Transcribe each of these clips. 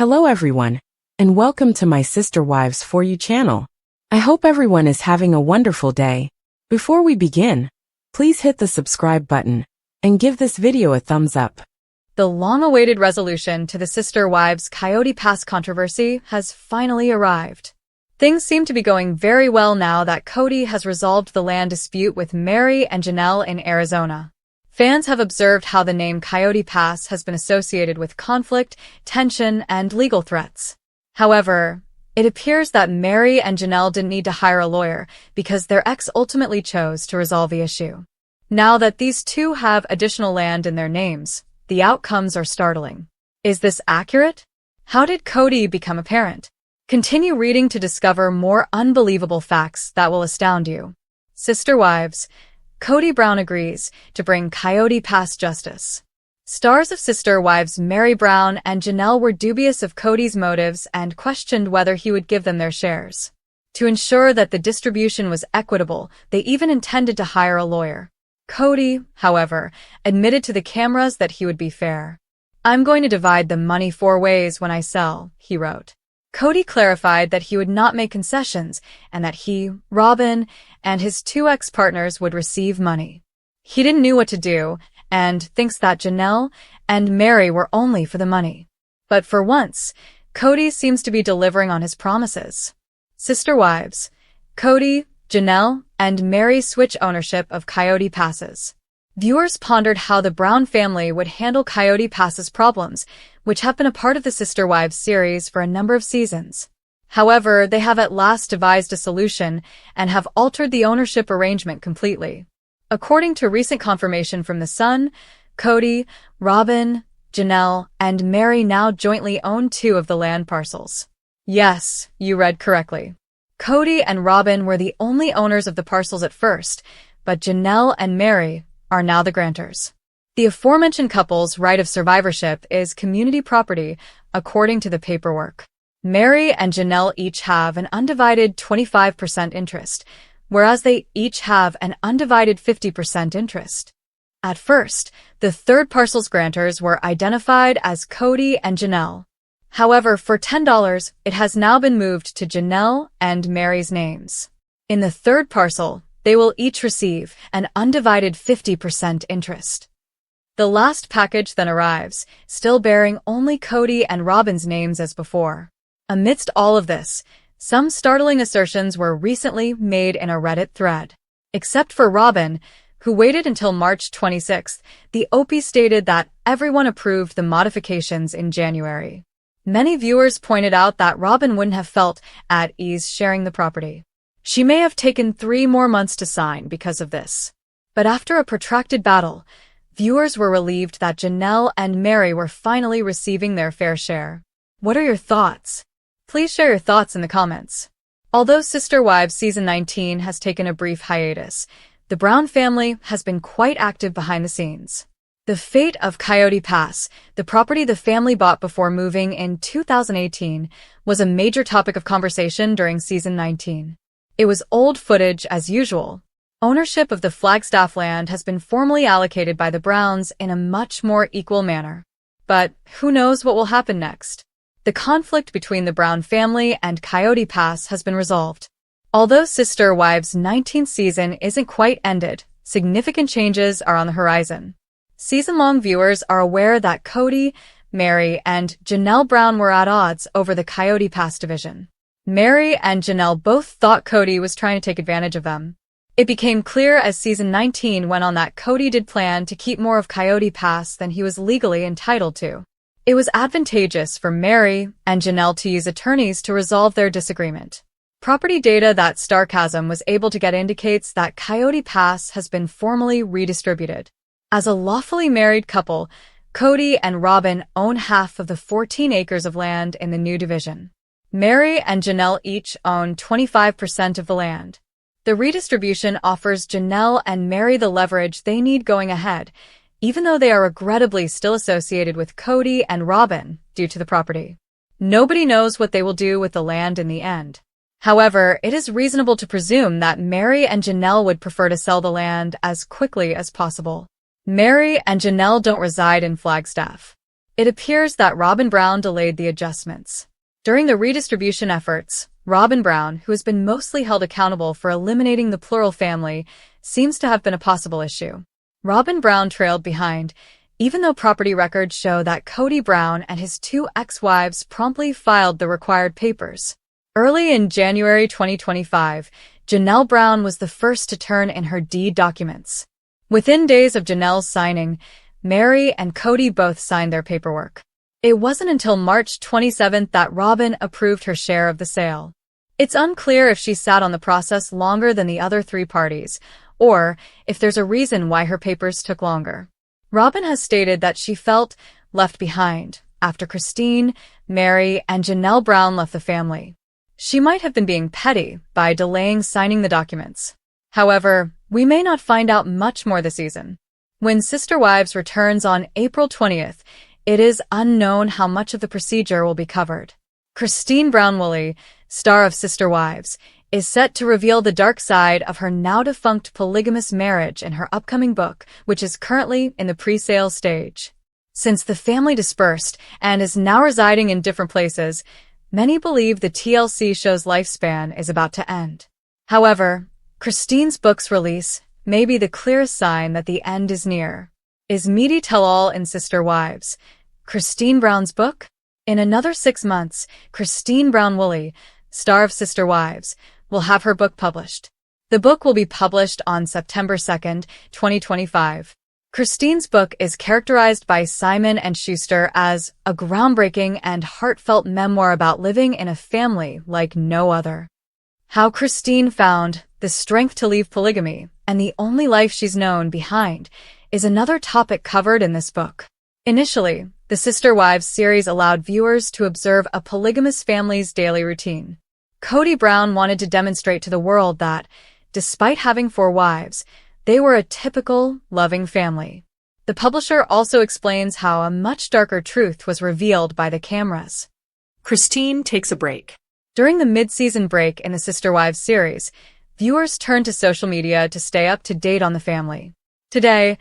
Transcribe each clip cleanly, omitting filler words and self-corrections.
Hello everyone, and welcome to my Sister Wives For You channel. I hope everyone is having a wonderful day. Before we begin, please hit the subscribe button and give this video a thumbs up. The long-awaited resolution to the Sister Wives Coyote Pass controversy has finally arrived. Things seem to be going very well now that KODY has resolved the land dispute with Meri&Janelle in Arizona. Fans have observed how the name Coyote Pass has been associated with conflict, tension, and legal threats. However, it appears that Meri&Janelle didn't need to hire a lawyer because their ex ultimately chose to resolve the issue. Now that these two have additional land in their names, the outcomes are startling. Is this accurate? How did KODY become a parent? Continue reading to discover more unbelievable facts that will astound you. Sister Wives, Kody Brown agrees to bring Coyote Pass justice. Stars of Sister Wives Meri Brown and Janelle were dubious of KODY's motives and questioned whether he would give them their shares. To ensure that the distribution was equitable, they even intended to hire a lawyer. KODY, however, admitted to the cameras that he would be fair. "I'm going to divide the money 4 ways when I sell," he wrote. KODY clarified that he would not make concessions and that he, Robyn, and his 2 ex-partners would receive money. He didn't know what to do and thinks that Janelle and Meri were only for the money. But for once, KODY seems to be delivering on his promises. Sister Wives, KODY, Janelle, and Meri switch ownership of Coyote Passes. Viewers pondered how the Brown family would handle Coyote Pass's problems, which have been a part of the Sister Wives series for a number of seasons. However, they have at last devised a solution and have altered the ownership arrangement completely. According to recent confirmation from The Sun, KODY, Robyn, Janelle, and Meri now jointly own 2 of the land parcels. Yes, you read correctly. KODY and Robyn were the only owners of the parcels at first, but Janelle and Meri are now the grantors. The aforementioned couple's right of survivorship is community property, according to the paperwork. Meri and Janelle each have an undivided 25% interest, whereas they each have an undivided 50% interest. At first, the third parcel's grantors were identified as KODY and Janelle. However, for $10, it has now been moved to Janelle and Meri's names. In the third parcel, they will each receive an undivided 50% interest. The last package then arrives, still bearing only KODY and Robyn's names as before. Amidst all of this, some startling assertions were recently made in a Reddit thread. Except for Robyn, who waited until March 26th, the OP stated that everyone approved the modifications in January. Many viewers pointed out that Robyn wouldn't have felt at ease sharing the property. She may have taken 3 more months to sign because of this. But after a protracted battle, viewers were relieved that Janelle and Meri were finally receiving their fair share. What are your thoughts? Please share your thoughts in the comments. Although Sister Wives Season 19 has taken a brief hiatus, the Brown family has been quite active behind the scenes. The fate of Coyote Pass, the property the family bought before moving in 2018, was a major topic of conversation during Season 19. It was old footage as usual. Ownership of the Flagstaff land has been formally allocated by the Browns in a much more equal manner. But who knows what will happen next? The conflict between the Brown family and Coyote Pass has been resolved. Although Sister Wives' 19th season isn't quite ended, significant changes are on the horizon. Season-long viewers are aware that KODY, Meri, and Janelle Brown were at odds over the Coyote Pass division. Meri and Janelle both thought KODY was trying to take advantage of them. It became clear as Season 19 went on that KODY did plan to keep more of Coyote Pass than he was legally entitled to. It was advantageous for Meri and Janelle to use attorneys to resolve their disagreement. Property data that Starcasm was able to get indicates that Coyote Pass has been formally redistributed. As a lawfully married couple, KODY and Robyn own half of the 14 acres of land in the new division. Meri and Janelle each own 25% of the land. The redistribution offers Janelle and Meri the leverage they need going ahead, even though they are regrettably still associated with KODY and Robyn due to the property. Nobody knows what they will do with the land in the end. However, it is reasonable to presume that Meri and Janelle would prefer to sell the land as quickly as possible. Meri and Janelle don't reside in Flagstaff. It appears that Robyn Brown delayed the adjustments. During the redistribution efforts, Robyn Brown, who has been mostly held accountable for eliminating the plural family, seems to have been a possible issue. Robyn Brown trailed behind, even though property records show that KODY Brown and his 2 ex-wives promptly filed the required papers. Early in January 2025, Janelle Brown was the first to turn in her deed documents. Within days of Janelle's signing, Meri and KODY both signed their paperwork. It wasn't until March 27 that Robyn approved her share of the sale. It's unclear if she sat on the process longer than the other 3 parties, or if there's a reason why her papers took longer. Robyn has stated that she felt left behind after Christine, Meri, and Janelle Brown left the family. She might have been being petty by delaying signing the documents. However, we may not find out much more this season. When Sister Wives returns on April 20th, it is unknown how much of the procedure will be covered. Christine Brown-Woolley, star of Sister Wives, is set to reveal the dark side of her now-defunct polygamous marriage in her upcoming book, which is currently in the pre-sale stage. Since the family dispersed and is now residing in different places, many believe the TLC show's lifespan is about to end. However, Christine's book's release may be the clearest sign that the end is near. Is meaty tell-all in Sister Wives Christine Brown's book? In another 6 months, Christine Brown-Woolley, star of Sister Wives, will have her book published. The book will be published on September 2nd, 2025. Christine's book is characterized by Simon & Schuster as a groundbreaking and heartfelt memoir about living in a family like no other. How Christine found the strength to leave polygamy and the only life she's known behind is another topic covered in this book. Initially, the Sister Wives series allowed viewers to observe a polygamous family's daily routine. KODY Brown wanted to demonstrate to the world that, despite having 4 wives, they were a typical, loving family. The publisher also explains how a much darker truth was revealed by the cameras. Christine takes a break. During the mid-season break in the Sister Wives series, viewers turned to social media to stay up to date on the family. Today,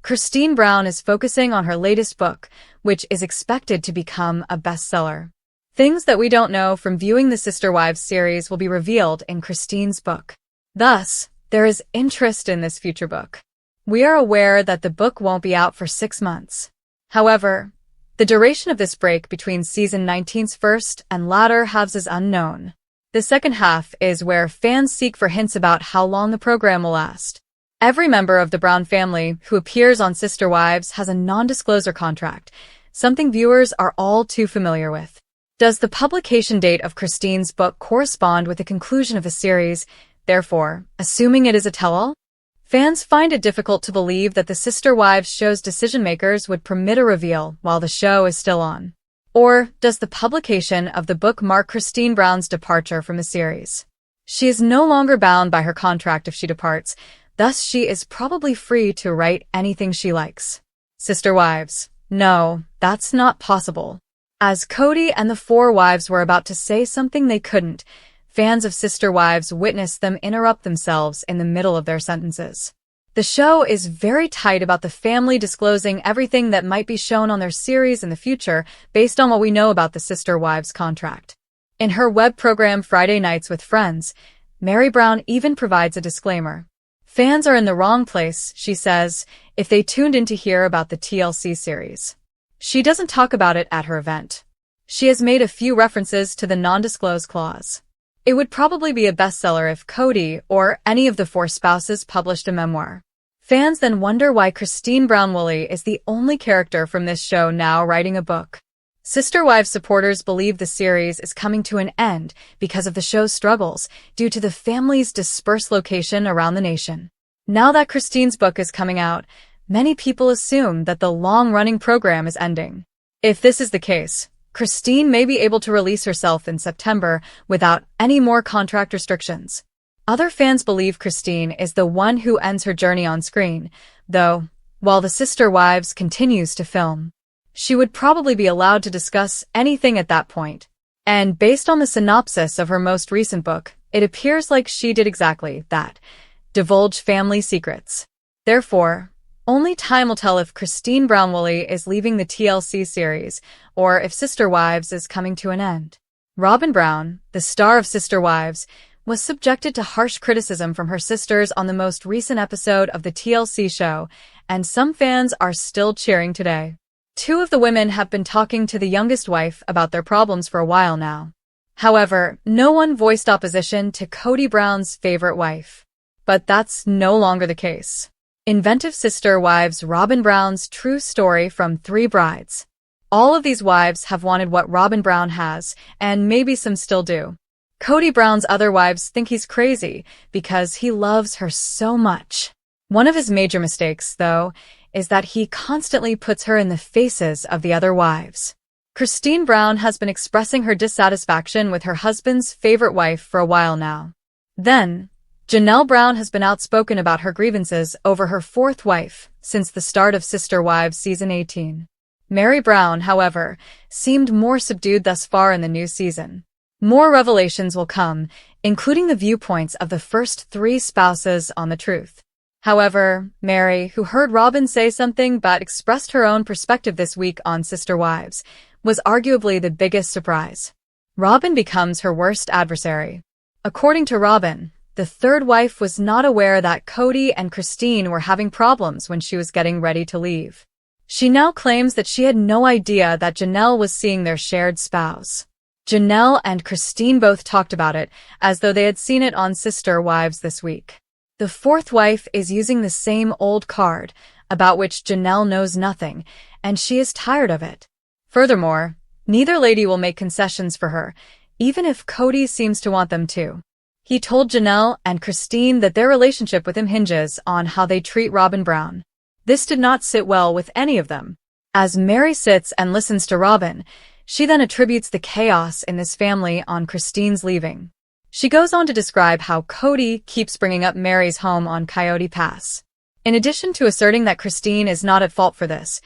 Christine Brown is focusing on her latest book, which is expected to become a bestseller. Things that we don't know from viewing the Sister Wives series will be revealed in Christine's book. Thus, there is interest in this future book. We are aware that the book won't be out for 6 months. However, the duration of this break between season 19's first and latter halves is unknown. The second half is where fans seek for hints about how long the program will last. Every member of the Brown family who appears on Sister Wives has a non-disclosure contract, something viewers are all too familiar with. Does the publication date of Christine's book correspond with the conclusion of the series, therefore, assuming it is a tell-all? Fans find it difficult to believe that the Sister Wives show's decision-makers would permit a reveal while the show is still on. Or does the publication of the book mark Christine Brown's departure from the series? She is no longer bound by her contract if she departs, thus she is probably free to write anything she likes. Sister Wives. No, that's not possible. As KODY and the 4 wives were about to say something they couldn't, fans of Sister Wives witnessed them interrupt themselves in the middle of their sentences. The show is very tight about the family disclosing everything that might be shown on their series in the future based on what we know about the Sister Wives contract. In her web program Friday Nights with Friends, Meri Brown even provides a disclaimer. Fans are in the wrong place, she says, if they tuned in to hear about the TLC series. She doesn't talk about it at her event. She has made a few references to the non-disclose clause. It would probably be a bestseller if KODY or any of the 4 spouses published a memoir. Fans then wonder why Christine Brown-Woolley is the only character from this show now writing a book. Sister Wives supporters believe the series is coming to an end because of the show's struggles due to the family's dispersed location around the nation. Now that Christine's book is coming out, many people assume that the long-running program is ending. If this is the case, Christine may be able to release herself in September without any more contract restrictions. Other fans believe Christine is the one who ends her journey on screen, though, while the Sister Wives continues to film. She would probably be allowed to discuss anything at that point. And based on the synopsis of her most recent book, it appears like she did exactly that, divulge family secrets. Therefore, Only time will tell if Christine Brown-Woolley is leaving the TLC series, or if Sister Wives is coming to an end. Robyn Brown, the star of Sister Wives, was subjected to harsh criticism from her sisters on the most recent episode of the TLC show, and some fans are still cheering today. Two of the women have been talking to the youngest wife about their problems for a while now. However, no one voiced opposition to KODY Brown's favorite wife. But that's no longer the case. Inventive Sister Wives Robyn Brown's true story from 3 brides. All of these wives have wanted what Robyn Brown has, and maybe some still do. KODY Brown's other wives think he's crazy because he loves her so much. One of his major mistakes, though, is that he constantly puts her in the faces of the other wives. Christine Brown has been expressing her dissatisfaction with her husband's favorite wife for a while now. Then, Janelle Brown has been outspoken about her grievances over her 4th wife since the start of Sister Wives Season 18. Meri Brown, however, seemed more subdued thus far in the new season. More revelations will come, including the viewpoints of the first 3 spouses on the truth. However, Meri, who heard Robyn say something but expressed her own perspective this week on Sister Wives, was arguably the biggest surprise. Robyn becomes her worst adversary. According to Robyn, the 3rd wife was not aware that KODY and Christine were having problems when she was getting ready to leave. She now claims that she had no idea that Janelle was seeing their shared spouse. Janelle and Christine both talked about it as though they had seen it on Sister Wives this week. The 4th wife is using the same old card, about which Janelle knows nothing, and she is tired of it. Furthermore, neither lady will make concessions for her, even if KODY seems to want them to. He told Janelle and Christine that their relationship with him hinges on how they treat Robyn Brown. This did not sit well with any of them. As Meri sits and listens to Robyn, she then attributes the chaos in this family on Christine's leaving. She goes on to describe how KODY keeps bringing up Meri's home on Coyote Pass. In addition to asserting that Christine is not at fault for this,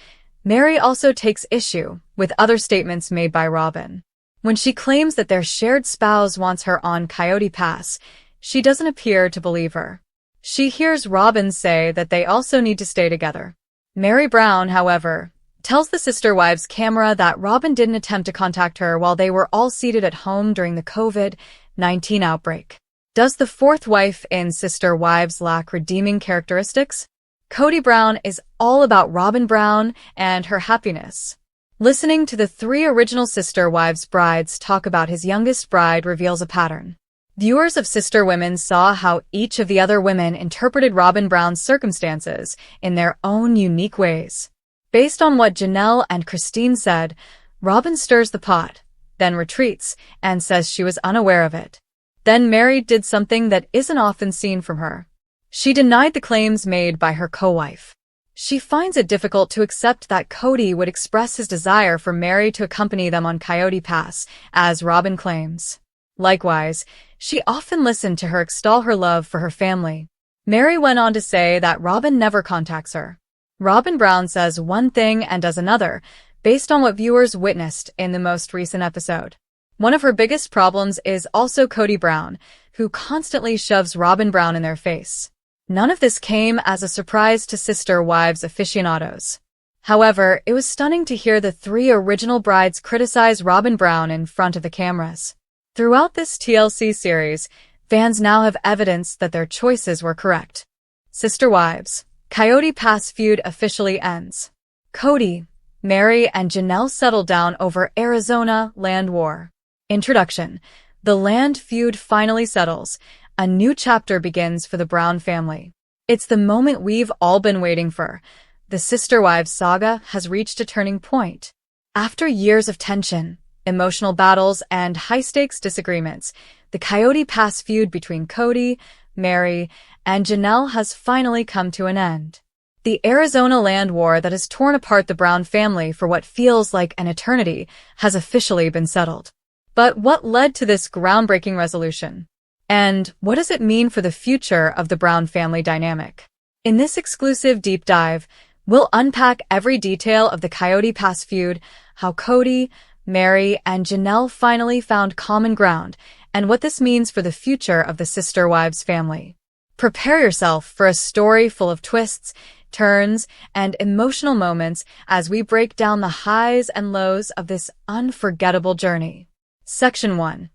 Meri also takes issue with other statements made by Robyn. When she claims that their shared spouse wants her on Coyote Pass, she doesn't appear to believe her. She hears Robyn say that they also need to stay together. Meri Brown, however, tells the Sister Wives camera that Robyn didn't attempt to contact her while they were all seated at home during the COVID-19 outbreak. Does the 4th wife in Sister Wives lack redeeming characteristics? KODY Brown is all about Robyn Brown and her happiness. Listening to the 3 original Sister Wives brides talk about his youngest bride reveals a pattern. Viewers of Sister Women saw how each of the other women interpreted Robyn Brown's circumstances in their own unique ways. Based on what Janelle and Christine said, Robyn stirs the pot, then retreats, and says she was unaware of it. Then Meri did something that isn't often seen from her. She denied the claims made by her co-wife. She finds it difficult to accept that KODY would express his desire for Meri to accompany them on Coyote Pass, as Robyn claims. Likewise, she often listened to her extol her love for her family. Meri went on to say that Robyn never contacts her. Robyn Brown says one thing and does another, based on what viewers witnessed in the most recent episode. One of her biggest problems is also KODY Brown, who constantly shoves Robyn Brown in their face. None of this came as a surprise to Sister Wives aficionados. However, it was stunning to hear the 3 original brides criticize Robyn Brown in front of the cameras. Throughout this TLC series, fans now have evidence that their choices were correct. Sister Wives, Coyote Pass feud officially ends. KODY, Meri, and Janelle settle down over Arizona land war. Introduction. The land feud finally settles. A new chapter begins for the Brown family. It's the moment we've all been waiting for. The Sister Wives saga has reached a turning point. After years of tension, emotional battles, and high-stakes disagreements, the Coyote Pass feud between KODY, Meri, and Janelle has finally come to an end. The Arizona land war that has torn apart the Brown family for what feels like an eternity has officially been settled. But what led to this groundbreaking resolution? And what does it mean for the future of the Brown family dynamic? In this exclusive deep dive, we'll unpack every detail of the Coyote Pass feud, how KODY, Meri, and Janelle finally found common ground, and what this means for the future of the Sister Wives family. Prepare yourself for a story full of twists, turns, and emotional moments as we break down the highs and lows of this unforgettable journey. Section 1.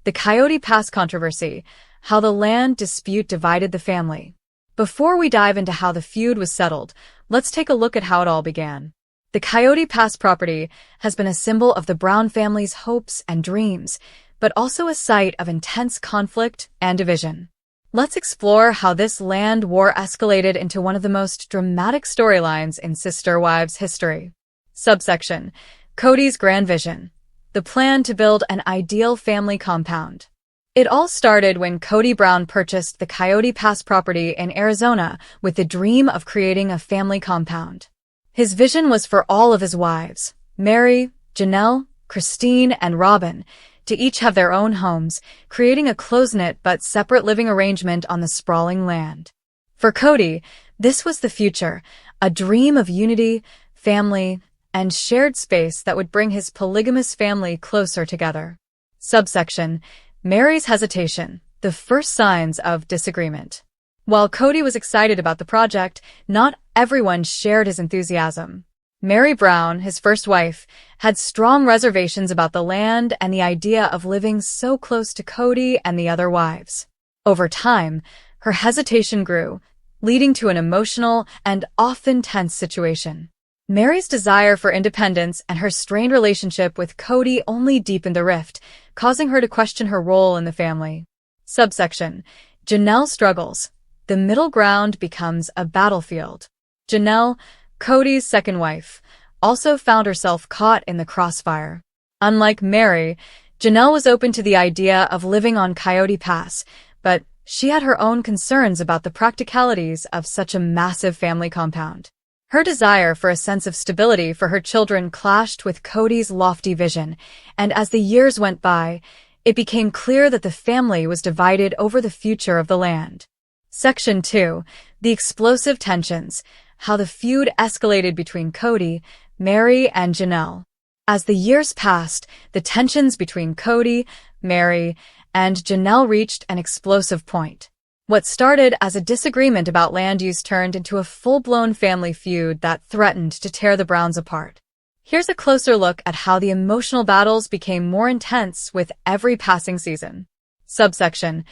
The Coyote Pass Controversy: How the Land Dispute Divided the Family. Before we dive into how the feud was settled, let's take a look at how it all began. The Coyote Pass property has been a symbol of the Brown family's hopes and dreams, but also a site of intense conflict and division. Let's explore how this land war escalated into one of the most dramatic storylines in Sister Wives history. Subsection: KODY's Grand Vision. The plan to build an ideal family compound. It all started when KODY Brown purchased the Coyote Pass property in Arizona with the dream of creating a family compound. His vision was for all of his wives, Meri, Janelle, Christine, and Robyn, to each have their own homes, creating a close-knit but separate living arrangement on the sprawling land. For KODY, this was the future, a dream of unity, family, and shared space that would bring his polygamous family closer together. Subsection: Meri's hesitation, the first signs of disagreement. While KODY was excited about the project, not everyone shared his enthusiasm. Meri Brown, his first wife, had strong reservations about the land and the idea of living so close to KODY and the other wives. Over time, her hesitation grew, leading to an emotional and often tense situation. Meri's desire for independence and her strained relationship with KODY only deepened the rift, causing her to question her role in the family. Subsection: Janelle struggles. The middle ground becomes a battlefield. Janelle, KODY's second wife, also found herself caught in the crossfire. Unlike Meri, Janelle was open to the idea of living on Coyote Pass, but she had her own concerns about the practicalities of such a massive family compound. Her desire for a sense of stability for her children clashed with KODY's lofty vision, and as the years went by, it became clear that the family was divided over the future of the land. Section 2. The Explosive Tensions: How the Feud Escalated Between KODY, Meri, and Janelle. As the years passed, the tensions between KODY, Meri, and Janelle reached an explosive point. What started as a disagreement about land use turned into a full-blown family feud that threatened to tear the Browns apart. Here's a closer look at how the emotional battles became more intense with every passing season. Subsection: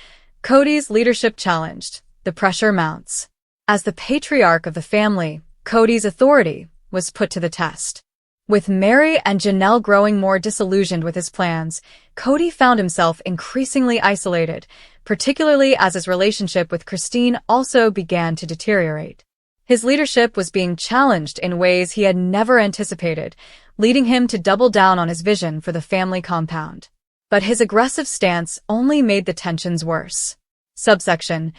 KODY's leadership challenged. The pressure mounts. As the patriarch of the family, KODY's authority was put to the test. With Meri and Janelle growing more disillusioned with his plans, KODY found himself increasingly isolated, particularly as his relationship with Christine also began to deteriorate. His leadership was being challenged in ways he had never anticipated, leading him to double down on his vision for the family compound. But his aggressive stance only made the tensions worse. Subsection: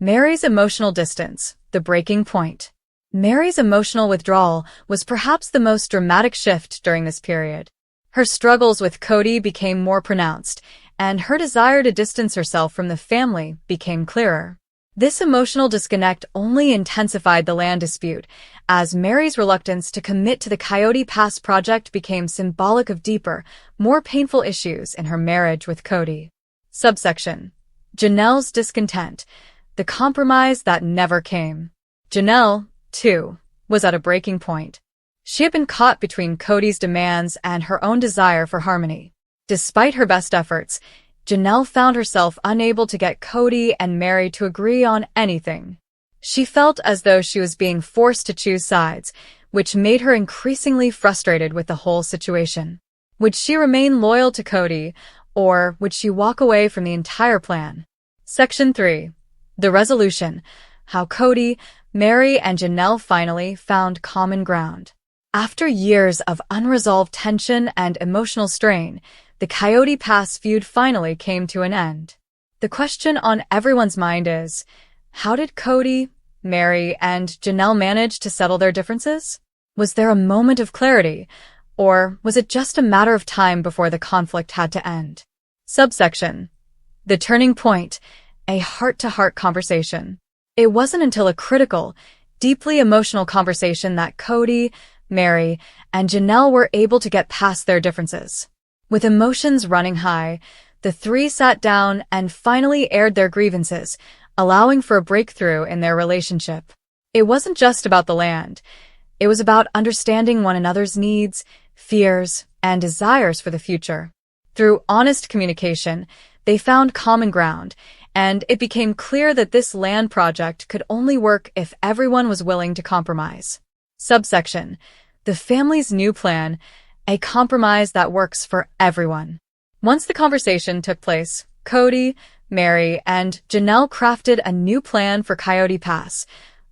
Meri's emotional distance, the breaking point. Meri's emotional withdrawal was perhaps the most dramatic shift during this period. Her struggles with KODY became more pronounced, and her desire to distance herself from the family became clearer. This emotional disconnect only intensified the land dispute, as Meri's reluctance to commit to the Coyote Pass project became symbolic of deeper, more painful issues in her marriage with KODY. Subsection: Janelle's discontent, the compromise that never came. Janelle, too, was at a breaking point. She had been caught between KODY's demands and her own desire for harmony. Despite her best efforts, Janelle found herself unable to get KODY and Meri to agree on anything. She felt as though she was being forced to choose sides, which made her increasingly frustrated with the whole situation. Would she remain loyal to KODY, or would she walk away from the entire plan? Section 3. The Resolution: How KODY, Meri, and Janelle finally found common ground. After years of unresolved tension and emotional strain, the Coyote Pass feud finally came to an end. The question on everyone's mind is, how did KODY, Meri, and Janelle manage to settle their differences? Was there a moment of clarity, or was it just a matter of time before the conflict had to end? Subsection: The Turning Point, a heart-to-heart conversation. It wasn't until a critical, deeply emotional conversation that KODY, Meri, and Janelle were able to get past their differences. With emotions running high, the three sat down and finally aired their grievances, allowing for a breakthrough in their relationship. It wasn't just about the land. It was about understanding one another's needs, fears, and desires for the future. Through honest communication, they found common ground, and it became clear that this land project could only work if everyone was willing to compromise. Subsection: the family's new plan, a compromise that works for everyone. Once the conversation took place, KODY, Meri, and Janelle crafted a new plan for Coyote Pass,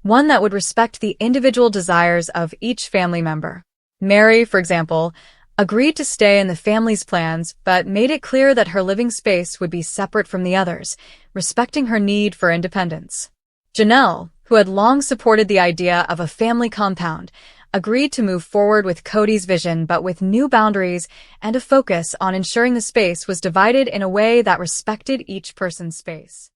one that would respect the individual desires of each family member. Meri, for example, agreed to stay in the family's plans but made it clear that her living space would be separate from the others, respecting her need for independence. Janelle, who had long supported the idea of a family compound, agreed to move forward with KODY's vision but with new boundaries and a focus on ensuring the space was divided in a way that respected each person's space.